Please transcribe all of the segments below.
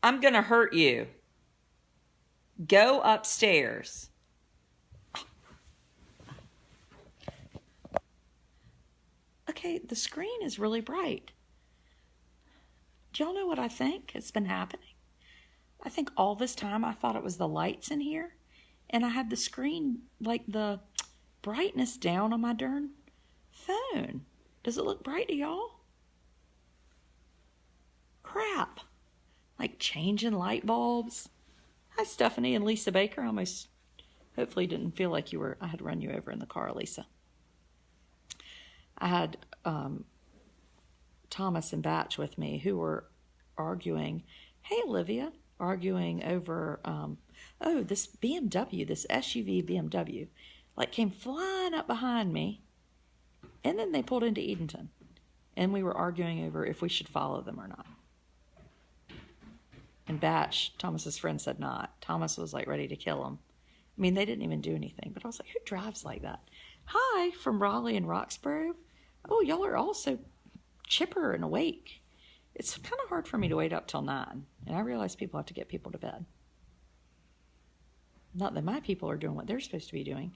I'm going to hurt you. Go upstairs. Okay, the screen is really bright. Do y'all know what I think has been happening? I think all this time I thought it was the lights in here. And I had the screen, like the brightness down on my darn phone. Does it look bright to y'all? Crap. Like changing light bulbs. Hi, Stephanie and Lisa Baker. I almost hopefully didn't feel like I had run you over in the car, Lisa. I had Thomas and Batch with me who were arguing. Hey, Olivia. Arguing over, this BMW, this SUV BMW, like came flying up behind me. And then they pulled into Edenton. And we were arguing over if we should follow them or not. And Batch, Thomas's friend, said not. Thomas was like ready to kill him. I mean, they didn't even do anything. But I was like, who drives like that? Hi, from Raleigh and Roxborough. Oh, y'all are all so chipper and awake. It's kind of hard for me to wait up till 9. And I realize people have to get people to bed. Not that my people are doing what they're supposed to be doing.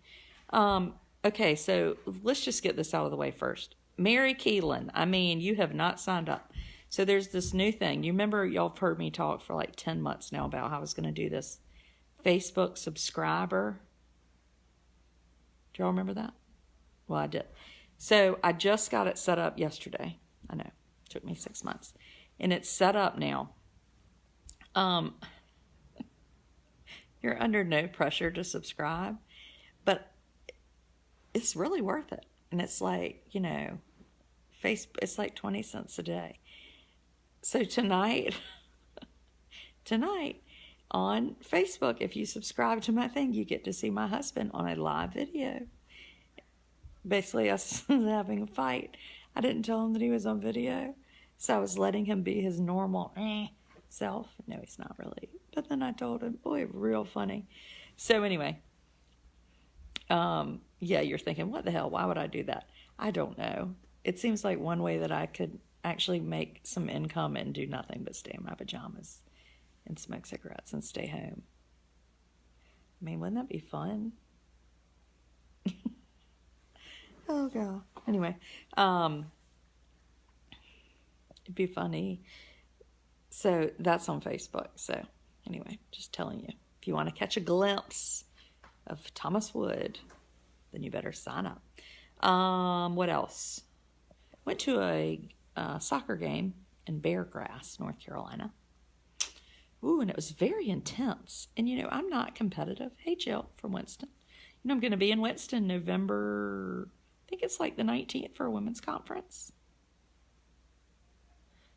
Okay, so let's just get this out of the way first. Mary Keelan, I mean, you have not signed up. So there's this new thing. You remember y'all have heard me talk for like 10 months now about how I was going to do this Facebook subscriber. Do y'all remember that? Well, I did. So I just got it set up yesterday. I know. It took me 6 months. And it's set up now. You're under no pressure to subscribe. But it's really worth it. And it's like, it's like 20 cents a day. So tonight on Facebook, if you subscribe to my thing, you get to see my husband on a live video. Basically, us having a fight. I didn't tell him that he was on video, so I was letting him be his normal self. No, he's not really. But then I told him, boy, real funny. So anyway, you're thinking, what the hell? Why would I do that? I don't know. It seems like one way that I could actually make some income and do nothing but stay in my pajamas and smoke cigarettes and stay home. I mean, wouldn't that be fun? Oh, God. Anyway, it'd be funny. So that's on Facebook. So anyway, just telling you, if you want to catch a glimpse of Thomas Wood, then you better sign up. What else? Went to a soccer game in Beargrass, North Carolina. Ooh, and it was very intense. And, I'm not competitive. Hey, Jill from Winston. I'm going to be in Winston November, I think it's like the 19th for a women's conference.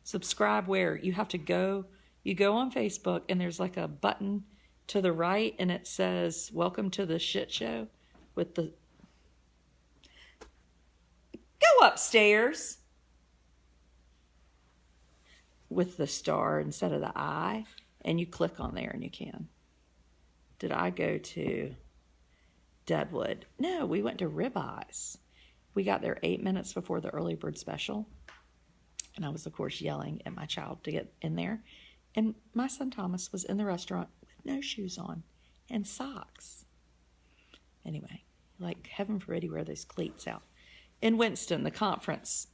Subscribe where? You have to go, you go on Facebook and there's like a button to the right and it says, welcome to the shit show with the, go upstairs with the star instead of the I, and you click on there and you can. Did I go to Deadwood? No, we went to Ribeyes. We got there 8 minutes before the early bird special. And I was, of course, yelling at my child to get in there. And my son Thomas was in the restaurant with no shoes on and socks. Anyway, like heaven forbid he wear those cleats out. In Winston, the conference.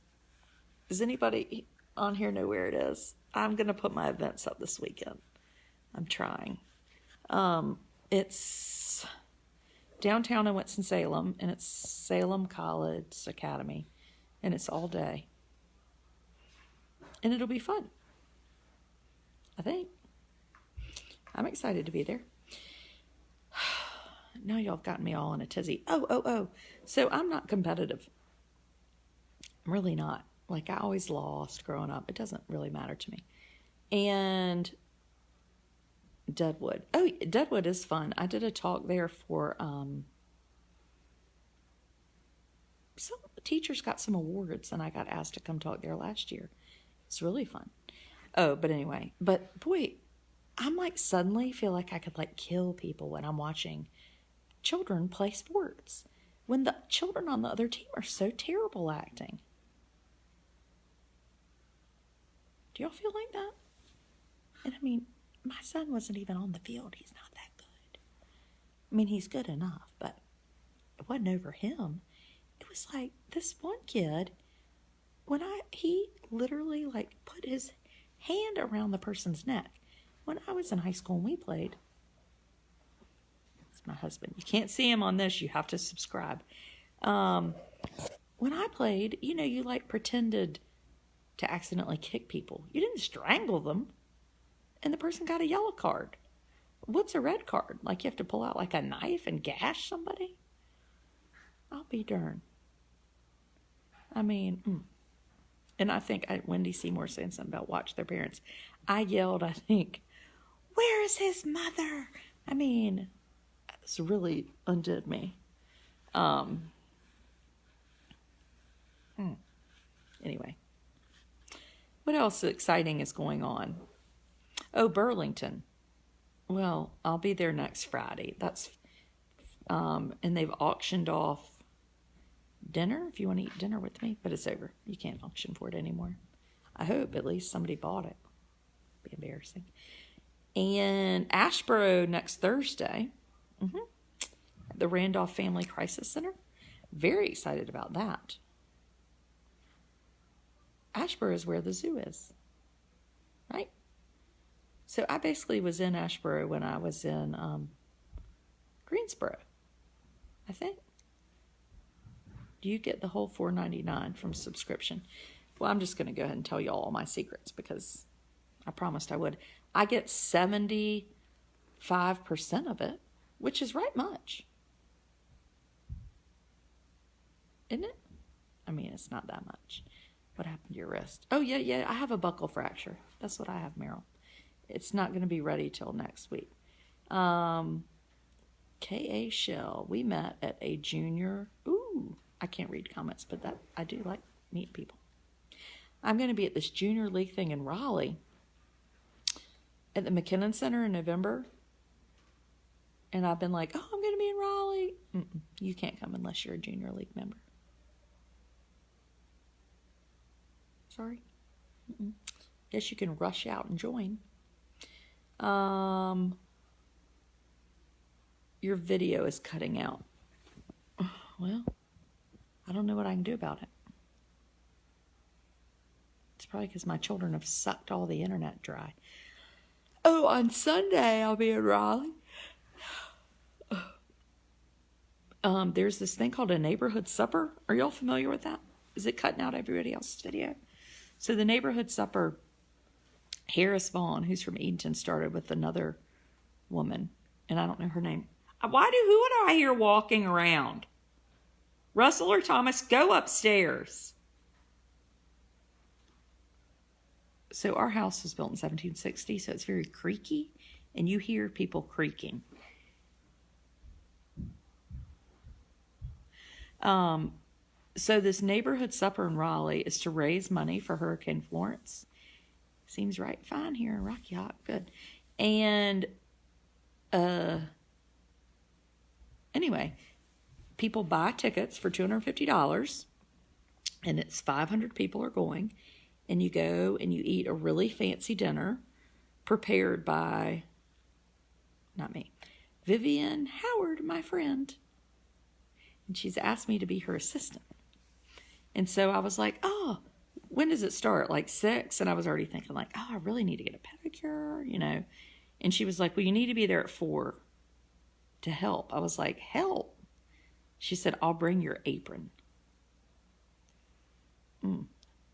Does anybody on here know where it is? I'm going to put my events up this weekend. I'm trying. It's downtown in Winston-Salem, and it's Salem College Academy, and it's all day. And it'll be fun, I think. I'm excited to be there. Now y'all have gotten me all in a tizzy. Oh. So I'm not competitive. I'm really not. Like, I always lost growing up. It doesn't really matter to me. And Deadwood. Oh, Deadwood is fun. I did a talk there for, some teachers got some awards, and I got asked to come talk there last year. It's really fun. Oh, but anyway. But, boy, I'm like suddenly feel like I could like kill people when I'm watching children play sports. When the children on the other team are so terrible acting. Do y'all feel like that? And I mean, my son wasn't even on the field. He's not that good. I mean, he's good enough, but it wasn't over him. It was like this one kid, he literally like put his hand around the person's neck. When I was in high school and we played, it's my husband. You can't see him on this. You have to subscribe. When I played, you like pretended to accidentally kick people. You didn't strangle them. And the person got a yellow card. What's a red card? Like you have to pull out like a knife and gash somebody? I'll be darned. I mean, and I think Wendy Seymour saying something about watch their parents. I yelled, I think, where is his mother? I mean, this really undid me. Anyway, what else exciting is going on? Oh, Burlington. Well, I'll be there next Friday. That's, and they've auctioned off dinner, if you want to eat dinner with me, but it's over. You can't auction for it anymore. I hope at least somebody bought it. Be embarrassing. And Asheboro next Thursday, at the Randolph Family Crisis Center. Very excited about that. Asheboro is where the zoo is, right? So I basically was in Asheboro when I was in Greensboro, I think. Do you get the whole $4.99 from subscription? Well, I'm just going to go ahead and tell you all my secrets because I promised I would. I get 75% of it, which is right much. Isn't it? I mean, it's not that much. What happened to your wrist? Oh, yeah, I have a buckle fracture. That's what I have, Meryl. It's not going to be ready till next week. K.A. Shell, we met at a junior. Ooh, I can't read comments, but that I do like meet people. I'm going to be at this junior league thing in Raleigh at the McKinnon Center in November. And I've been like, oh, I'm going to be in Raleigh. You can't come unless you're a junior league member. Sorry. Guess you can rush out and join. Your video is cutting out. Well, I don't know what I can do about it. It's probably because my children have sucked all the internet dry. Oh, on Sunday I'll be in Raleigh. There's this thing called a neighborhood supper. Are y'all familiar with that? Is it cutting out everybody else's video? So the neighborhood supper, Harris Vaughn, who's from Edenton, started with another woman, and I don't know her name. Who do I hear walking around? Russell or Thomas, go upstairs. So our house was built in 1760, so it's very creaky, and you hear people creaking. So this neighborhood supper in Raleigh is to raise money for Hurricane Florence. Seems right fine here in Rocky Hawk. Good. And anyway, people buy tickets for $250, and it's 500 people are going, and you go and you eat a really fancy dinner prepared by, not me, Vivian Howard, my friend. And she's asked me to be her assistant. And so I was like, oh, when does it start? Like 6? And I was already thinking like, oh, I really need to get a pedicure, And she was like, well, you need to be there at 4 to help. I was like, help? She said, I'll bring your apron.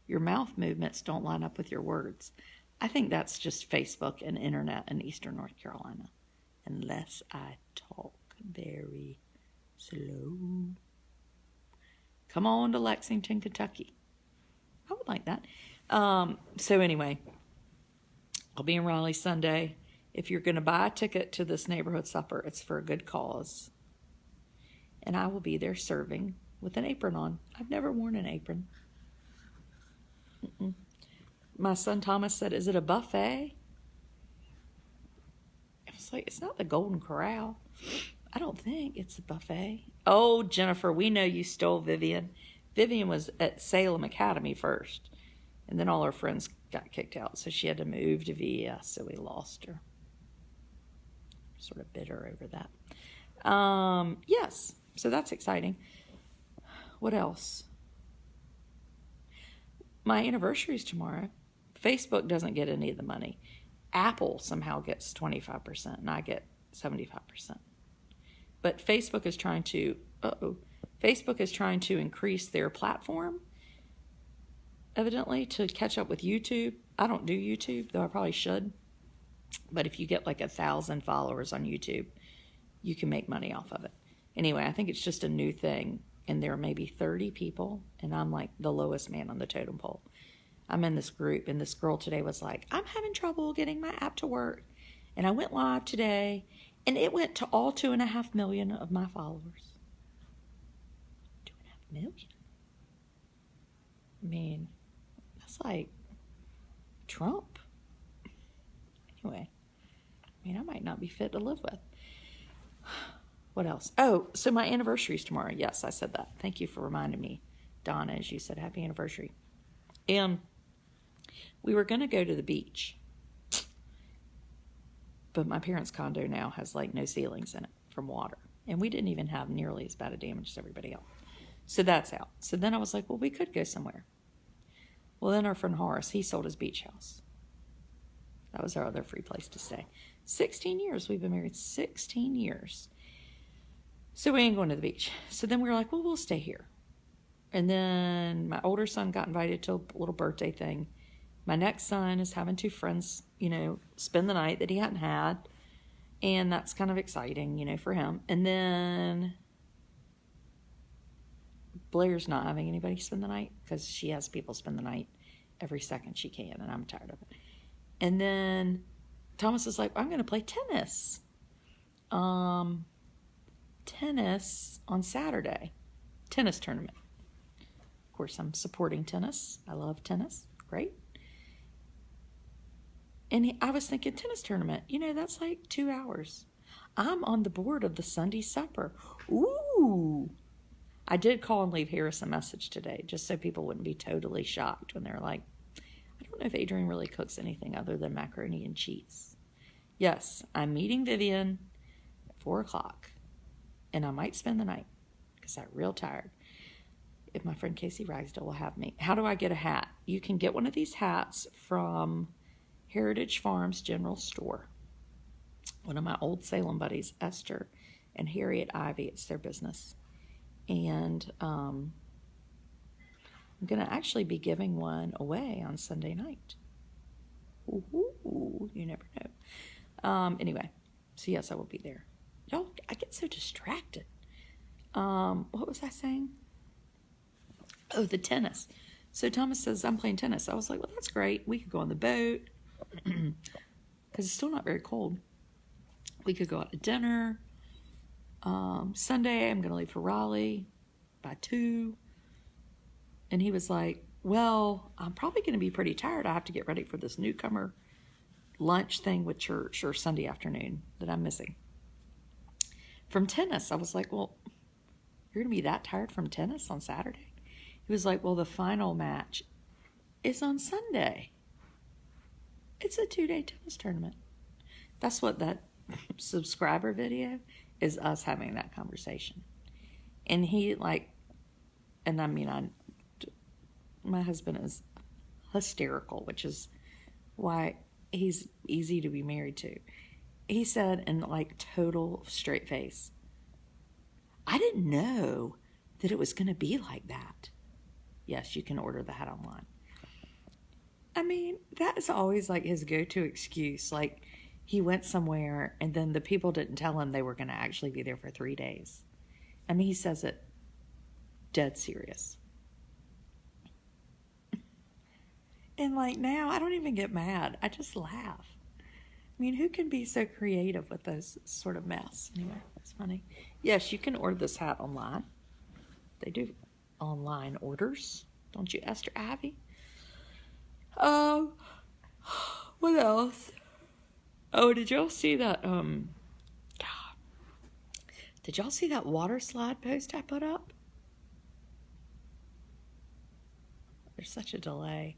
Your mouth movements don't line up with your words. I think that's just Facebook and internet in Eastern North Carolina. Unless I talk very slow. Come on to Lexington, Kentucky. I would like that. So anyway, I'll be in Raleigh Sunday. If you're going to buy a ticket to this neighborhood supper, it's for a good cause. And I will be there serving with an apron on. I've never worn an apron. My son Thomas said, is it a buffet? I was like, it's not the Golden Corral. I don't think it's a buffet. Oh, Jennifer, we know you stole Vivian. Vivian was at Salem Academy first, and then all her friends got kicked out, so she had to move to VES, so we lost her. sort of bitter over that. Yes, so that's exciting. What else? My anniversary is tomorrow. Facebook doesn't get any of the money. Apple somehow gets 25%, and I get 75%. But Facebook is trying to increase their platform, evidently, to catch up with YouTube. I don't do YouTube, though I probably should. But if you get like 1,000 followers on YouTube, you can make money off of it. Anyway, I think it's just a new thing, and there are maybe 30 people, and I'm like the lowest man on the totem pole. I'm in this group, and this girl today was like, I'm having trouble getting my app to work. And I went live today, and it went to all 2.5 million of my followers. 2.5 million? I mean, that's like Trump. Anyway, I mean, I might not be fit to live with. What else? Oh, so my anniversary is tomorrow. Yes, I said that. Thank you for reminding me, Donna, as you said, happy anniversary. And we were going to go to the beach. But my parents' condo now has like no ceilings in it from water. And we didn't even have nearly as bad a damage as everybody else. So that's out. So then I was like, well, we could go somewhere. Well, then our friend Horace, he sold his beach house. That was our other free place to stay. 16 years. We've been married 16 years. So we ain't going to the beach. So then we were like, well, we'll stay here. And then my older son got invited to a little birthday thing. My next son is having 2 friends, spend the night that he hadn't had. And that's kind of exciting, for him. And then Blair's not having anybody spend the night because she has people spend the night every second she can, and I'm tired of it. And then Thomas is like, I'm going to play tennis. Tennis on Saturday. Tennis tournament. Of course, I'm supporting tennis. I love tennis. Great. And I was thinking, tennis tournament, that's like 2 hours. I'm on the board of the Sunday supper. Ooh. I did call and leave Harris a message today, just so people wouldn't be totally shocked when they're like, I don't know if Adrian really cooks anything other than macaroni and cheese. Yes, I'm meeting Vivian at 4 o'clock, and I might spend the night because I'm real tired. If my friend Casey Ragsdale will have me. How do I get a hat? You can get one of these hats from Heritage Farms General Store. One of my old Salem buddies, Esther and Harriet Ivy, it's their business. And I'm going to actually be giving one away on Sunday night. Ooh, you never know. Anyway, so yes, I will be there. Y'all, I get so distracted. What was I saying? Oh, the tennis. So Thomas says, I'm playing tennis. I was like, well, that's great. We could go on the boat because it's still not very cold. We could go out to dinner. Sunday, I'm going to leave for Raleigh by 2. And he was like, well, I'm probably going to be pretty tired. I have to get ready for this newcomer lunch thing with church or Sunday afternoon that I'm missing. From tennis, I was like, well, you're going to be that tired from tennis on Saturday? He was like, well, the final match is on Sunday. It's a 2-day tennis tournament. That's what that subscriber video is, us having that conversation. And he my husband is hysterical, which is why he's easy to be married to. He said in total straight face, I didn't know that it was going to be like that. Yes, you can order the hat online. I mean, that is always his go-to excuse. He went somewhere and then the people didn't tell him they were going to actually be there for 3 days. I mean, he says it dead serious. And now I don't even get mad. I just laugh. I mean, who can be so creative with those sort of mess? Anyway, it's funny. Yes, you can order this hat online. They do online orders. Don't you, Esther Ivy? What else? Oh, did y'all see that, did y'all see that water slide post I put up? There's such a delay.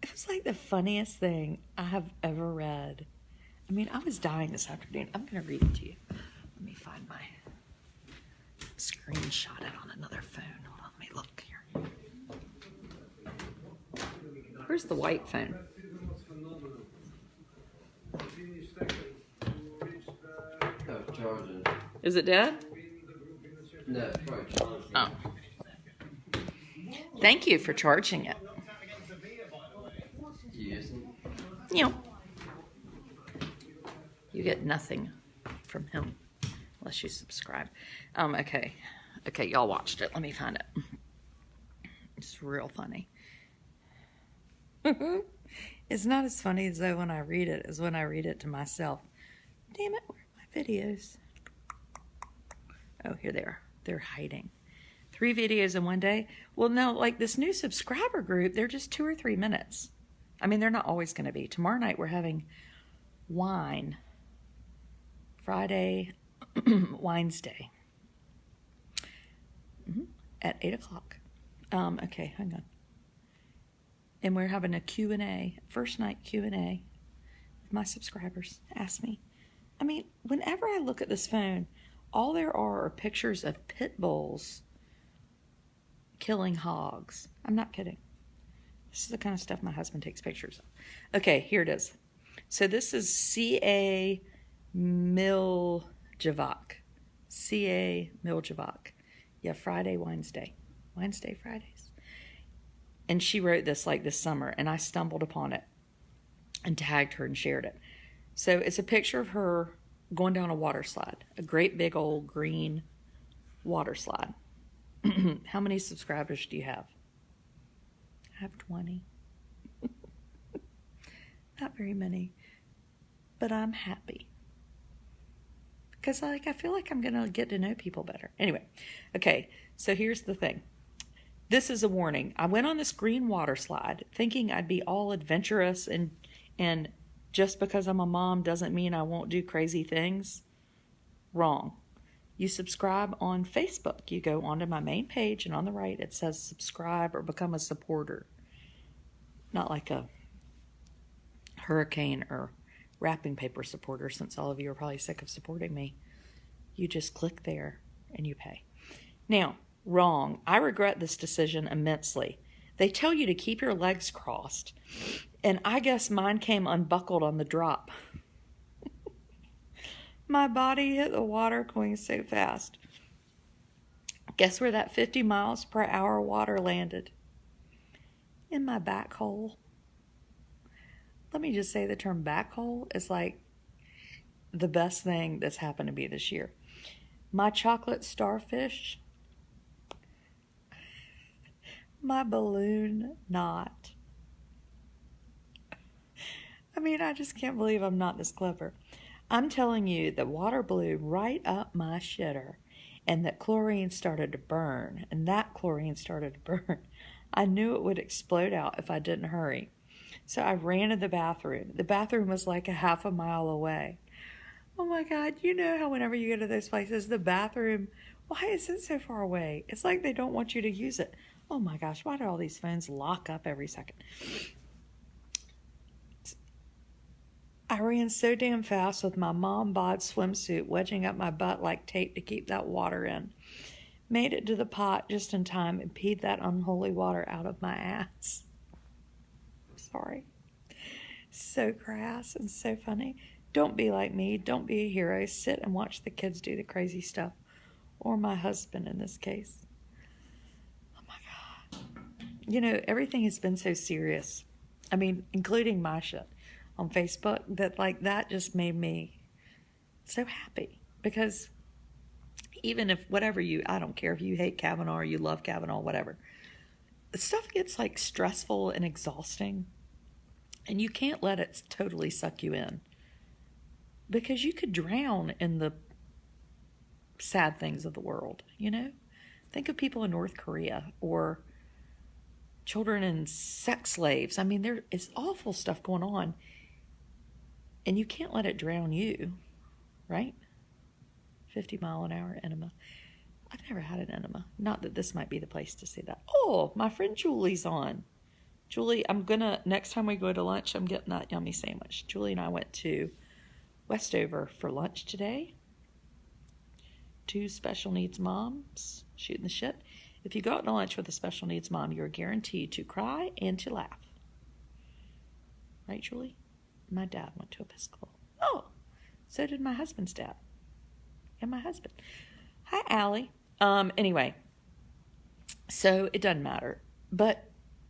It was the funniest thing I have ever read. I mean, I was dying this afternoon. I'm going to read it to you. Let me find my screenshot it on another phone. Hold on, let me look here. Where's the white phone? Is it dead? No, it's probably charging. Oh. Thank you for charging it. Yes. You get nothing from him unless you subscribe. Okay, y'all watched it. Let me find it. It's real funny. It's not as funny as though when I read it as when I read it to myself. Damn it, where are my videos? Oh, here they are. They're hiding. 3 videos in one day. Well, no, like this new subscriber group, they're just 2 or 3 minutes. I mean, they're not always going to be. Tomorrow night we're having wine. Friday, Wine's Day. At 8 o'clock. Okay, hang on. And we're having a Q&A, first night Q&A. My subscribers ask me. I mean, whenever I look at this phone, all there are pictures of pit bulls killing hogs. I'm not kidding. This is the kind of stuff my husband takes pictures of. Okay, here it is. So this is C.A. Miljevac. C.A. Miljevac. Yeah, Friday, Wednesday. Wednesday, Fridays. And she wrote this like this summer, and I stumbled upon it and tagged her and shared it. So it's a picture of her going down a water slide, a great big old green water slide. How many subscribers do you have? I have 20. Not very many, but I'm happy because I feel like I'm gonna get to know people better. Anyway, okay, so here's the thing. This is a warning. I went on this green water slide thinking I'd be all adventurous and just because I'm a mom doesn't mean I won't do crazy things. Wrong. You subscribe on Facebook. You go onto my main page and on the right it says subscribe or become a supporter. Not like a hurricane or wrapping paper supporter, since all of you are probably sick of supporting me. You just click there and you pay. Now, wrong. I regret this decision immensely. They tell you to keep your legs crossed, and I guess mine came unbuckled on the drop. My body hit the water going so fast. Guess where that 50 miles per hour water landed? In my back hole. Let me just say the term back hole is like the best thing that's happened to me this year. My chocolate starfish, my balloon knot. I mean, I just can't believe I'm not this clever. I'm telling you that water blew right up my shitter and that chlorine started to burn, and that chlorine started to burn. I knew it would explode out if I didn't hurry. So I ran to the bathroom. The bathroom was like a half a mile away. Oh my God, you know how whenever you go to those places, the bathroom, why is it so far away? It's like they don't want you to use it. Oh my gosh, why do all these phones lock up every second? I ran so damn fast with my mom bod swimsuit wedging up my butt like tape to keep that water in. Made it to the pot just in time and peed that unholy water out of my ass. Sorry. So crass and so funny. Don't be like me. Don't be a hero. Sit and watch the kids do the crazy stuff. Or my husband in this case. Oh my God. You know, everything has been so serious. I mean, including my shit on Facebook, that just made me so happy. Because even if I don't care if you hate Kavanaugh or you love Kavanaugh, whatever. Stuff gets like stressful and exhausting. And you can't let it totally suck you in. Because you could drown in the sad things of the world, you know? Think of people in North Korea or children and sex slaves. I mean, there is awful stuff going on. And you can't let it drown you, right? 50-mile-an-hour enema. I've never had an enema. Not that this might be the place to say that. Oh, my friend Julie's on. Julie, next time we go to lunch, I'm getting that yummy sandwich. Julie and I went to Westover for lunch today. 2 special needs moms shooting the shit. If you go out to lunch with a special needs mom, you're guaranteed to cry and to laugh. Right, Julie? My dad went to Episcopal. Oh, so did my husband's dad. And my husband. Hi, Allie. Anyway, so it doesn't matter. But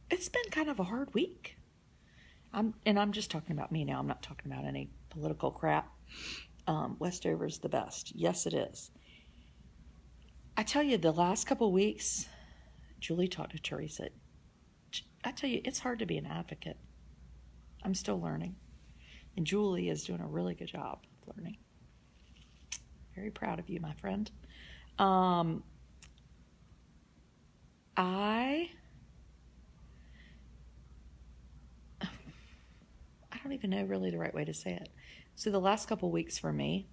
it's been kind of a hard week. I'm just talking about me now. I'm not talking about any political crap. Westover's the best. Yes, it is. I tell you, the last couple of weeks, Julie talked to Teresa. I tell you, it's hard to be an advocate. I'm still learning. And Julie is doing a really good job of learning. Very proud of you, my friend. I don't even know really the right way to say it. So the last couple of weeks for me,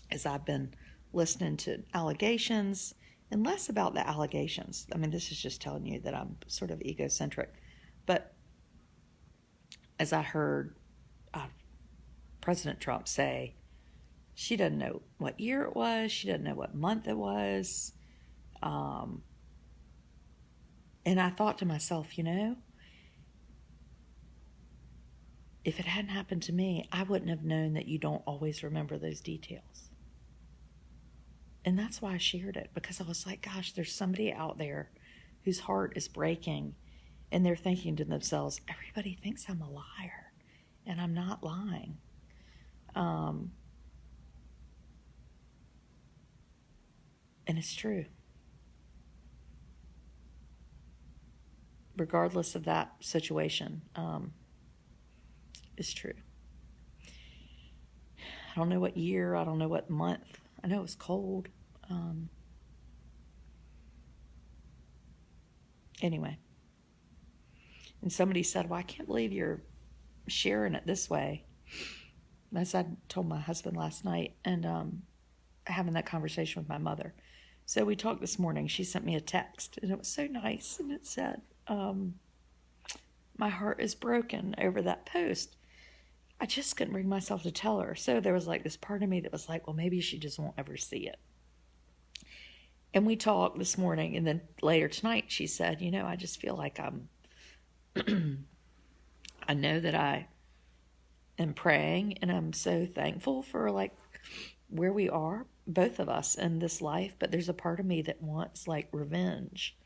as I've been listening to allegations, and less about the allegations. I mean, this is just telling you that I'm sort of egocentric. But as I heard President Trump say, she doesn't know what year it was. She doesn't know what month it was. And I thought to myself, you know, if it hadn't happened to me, I wouldn't have known that you don't always remember those details. And that's why I shared it, because I was like, gosh, there's somebody out there whose heart is breaking, and they're thinking to themselves, everybody thinks I'm a liar, and I'm not lying. And it's true. Regardless of that situation, it's true. I don't know what year, I don't know what month. I know it was cold. Anyway. And somebody said, well, I can't believe you're sharing it this way. As I told my husband last night, and having that conversation with my mother. So we talked this morning. She sent me a text, and it was so nice. And it said, my heart is broken over that post. I just couldn't bring myself to tell her. So there was like this part of me that was like, well, maybe she just won't ever see it. And we talked this morning, and then later tonight she said, you know, I just feel like I know that I am praying, and I'm so thankful for like where we are, both of us, in this life, but there's a part of me that wants like revenge.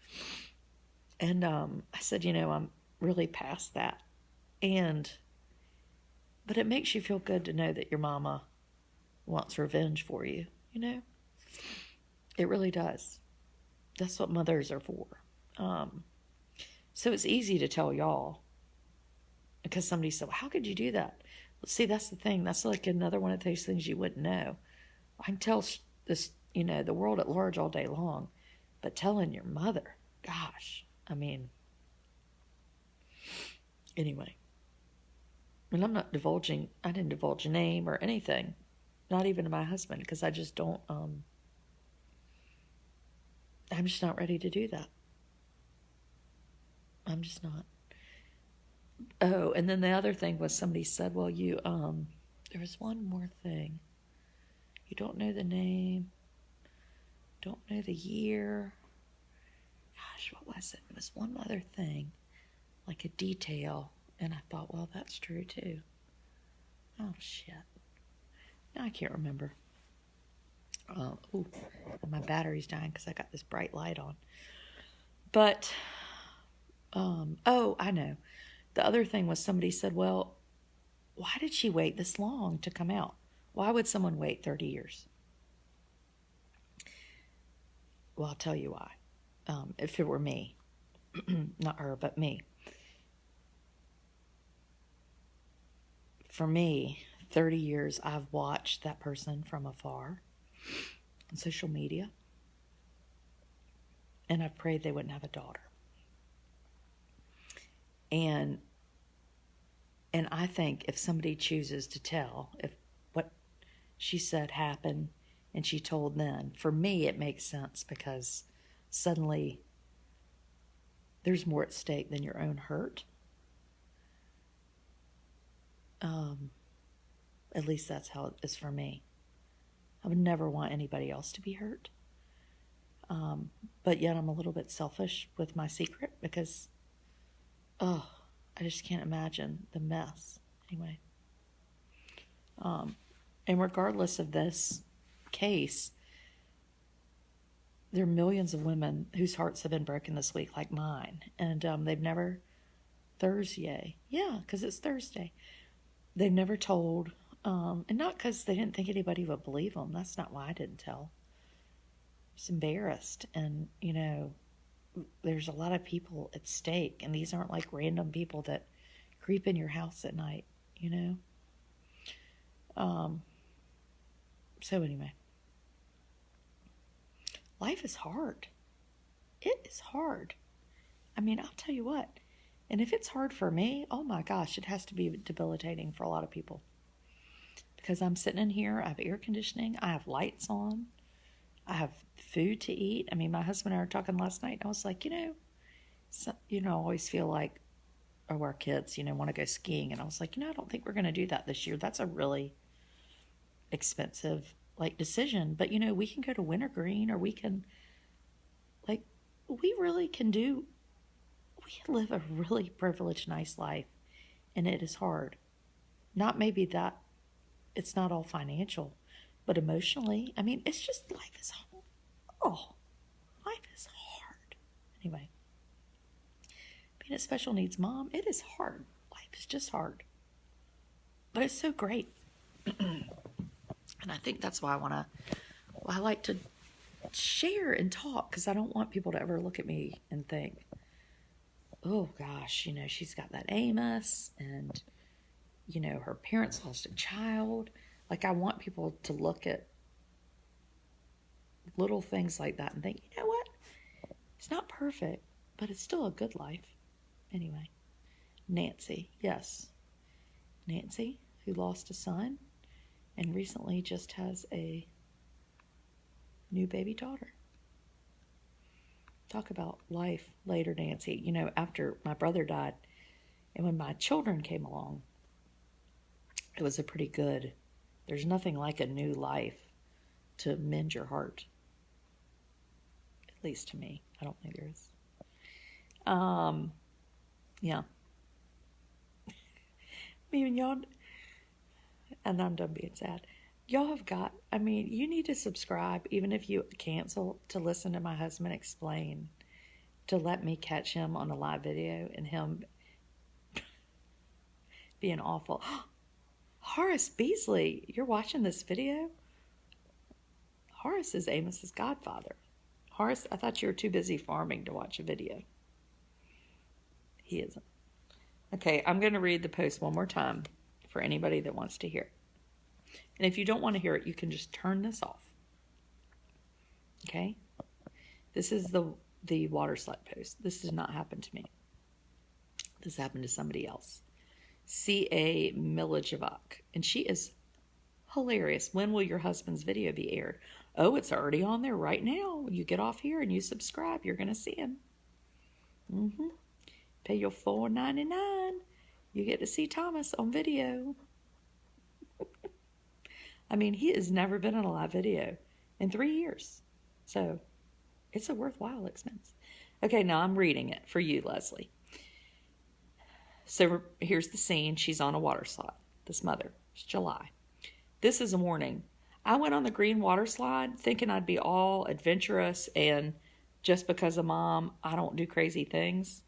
And I said, you know, I'm really past that. But it makes you feel good to know that your mama wants revenge for you, you know? It really does. That's what mothers are for. So it's easy to tell y'all, because somebody said, well, how could you do that? Well, see, that's the thing. That's like another one of those things you wouldn't know. I can tell this, you know, the world at large all day long, but telling your mother, gosh, I mean, anyway. And I'm not divulging, I didn't divulge a name or anything, not even to my husband, because I just don't, I'm just not ready to do that. I'm just not. Oh, and then the other thing was somebody said, well, you, there was one more thing. You don't know the name, don't know the year. Gosh, what was it? It was one other thing, like a detail. And I thought, well, that's true too. Oh, shit. Now I can't remember. My battery's dying because I got this bright light on. But, I know. The other thing was somebody said, well, why did she wait this long to come out? Why would someone wait 30 years? Well, I'll tell you why. If it were me, not her, but me. For me, 30 years, I've watched that person from afar on social media, and I prayed they wouldn't have a daughter. And I think if somebody chooses to tell, if what she said happened and she told then, for me it makes sense, because suddenly there's more at stake than your own hurt. At least that's how it is for me. I would never want anybody else to be hurt. But yet I'm a little bit selfish with my secret because, I just can't imagine the mess. Anyway. And regardless of this case, there are millions of women whose hearts have been broken this week, like mine. And they've never, Thursyah, yeah, because it's Thursday. They've never told, and not because they didn't think anybody would believe them. That's not why I didn't tell. I was embarrassed. And, you know, there's a lot of people at stake. And these aren't like random people that creep in your house at night, you know. So anyway, life is hard. It is hard. I mean, I'll tell you what, and if it's hard for me, oh my gosh, it has to be debilitating for a lot of people. Because I'm sitting in here, I have air conditioning, I have lights on, I have food to eat. I mean, my husband and I were talking last night, and I was like, I always feel like, our kids, want to go skiing. And I was like, I don't think we're going to do that this year. That's a really expensive, decision. But, we can go to Wintergreen, or we can, we really can we live a really privileged, nice life. And it is hard. Not maybe that it's not all financial, but emotionally, I mean, it's just, life is hard. Oh, life is hard. Anyway. Being a special needs mom, it is hard. Life is just hard. But it's so great. And I think that's why I like to share and talk, because I don't want people to ever look at me and think, oh gosh, she's got that Amos, and, her parents lost a child. I want people to look at little things like that and think, you know what? It's not perfect, but it's still a good life. Anyway, Nancy, yes. Nancy, who lost a son and recently just has a new baby daughter. Talk about life later, Nancy. After my brother died and when my children came along, it was a pretty good, there's nothing like a new life to mend your heart. At least to me. I don't think there is. Yeah. Even y'all, and I'm done being sad. Y'all have got, you need to subscribe, even if you cancel, to listen to my husband explain, to let me catch him on a live video and him being awful. Horace Beasley, you're watching this video? Horace is Amos's godfather. Horace, I thought you were too busy farming to watch a video. He isn't. Okay, I'm going to read the post one more time for anybody that wants to hear it. And if you don't want to hear it, you can just turn this off. Okay? This is the water slide post. This did not happen to me. This happened to somebody else. C.A. Milijevic. And she is hilarious. When will your husband's video be aired? Oh, it's already on there right now. You get off here and you subscribe. You're going to see him. Pay your $4.99. You get to see Thomas on video. He has never been in a live video in 3 years. So, it's a worthwhile expense. Okay, now I'm reading it for you, Leslie. So, here's the scene. She's on a water slide. This mother. It's July. This is a warning. I went on the green water slide thinking I'd be all adventurous and just because of mom, I don't do crazy things.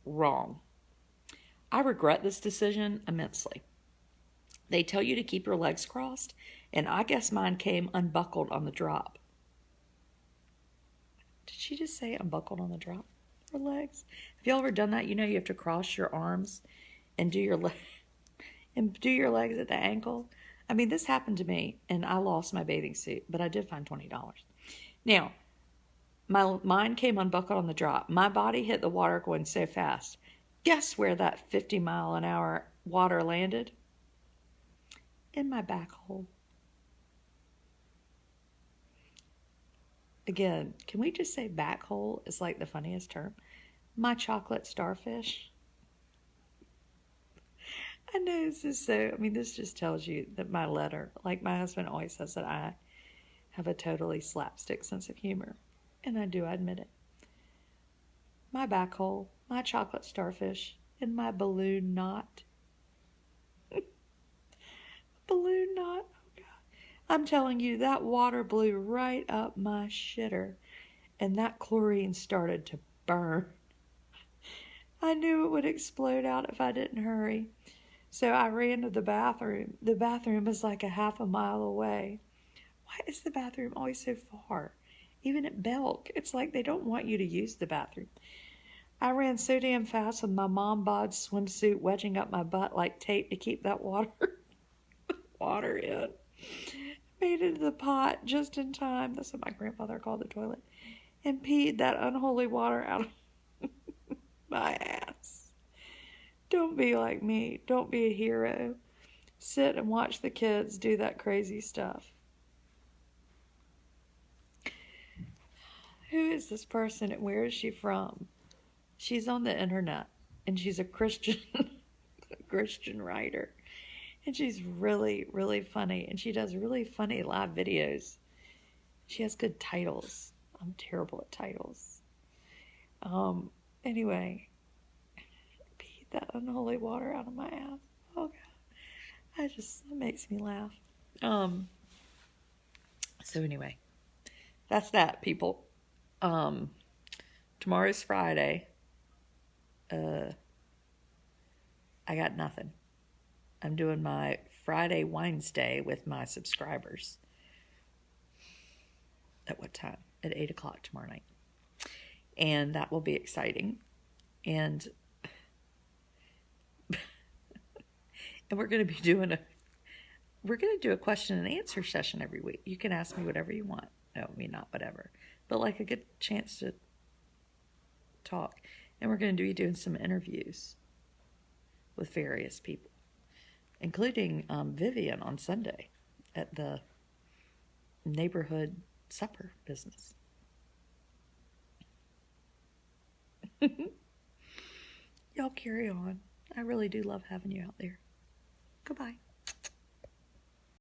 Wrong. I regret this decision immensely. They tell you to keep your legs crossed, and I guess mine came unbuckled on the drop. Did she just say unbuckled on the drop? Her legs? Have y'all ever done that? You have to cross your arms and do your legs at the ankle. This happened to me, and I lost my bathing suit, but I did find $20. Now, mine came unbuckled on the drop. My body hit the water going so fast. Guess where that 50-mile-an-hour water landed? In my back hole. Again, can we just say back hole is like the funniest term? My chocolate starfish. I know this is so, I mean, this just tells you that my letter, like my husband always says that I have a totally slapstick sense of humor. And I do, I admit it. My back hole, my chocolate starfish, and my balloon knot. Balloon knot. Oh God. I'm telling you, that water blew right up my shitter, and that chlorine started to burn. I knew it would explode out if I didn't hurry. So I ran to the bathroom. The bathroom was like a half a mile away. Why is the bathroom always so far? Even at Belk, it's like they don't want you to use the bathroom. I ran so damn fast with my mom bod swimsuit wedging up my butt like tape to keep that water in. Made it to the pot just in time. That's what my grandfather called the toilet. And peed that unholy water out of my ass. Don't be like me. Don't be a hero. Sit and watch the kids do that crazy stuff. Who is this person and where is she from? She's on the internet and she's a Christian Christian writer. And she's really, really funny. And she does really funny live videos. She has good titles. I'm terrible at titles. Anyway, peed that unholy water out of my ass. Oh God. That makes me laugh. So anyway, that's that, people. Tomorrow's Friday. I got nothing. I'm doing my Friday Wines Day with my subscribers. At what time? At 8 o'clock tomorrow night. And that will be exciting. And we're going to be doing a question and answer session every week. You can ask me whatever you want. No, I mean, not whatever. But like a good chance to talk. And we're going to be doing some interviews with various people, including Vivian on Sunday at the neighborhood supper business. Y'all carry on. I really do love having you out there. Goodbye.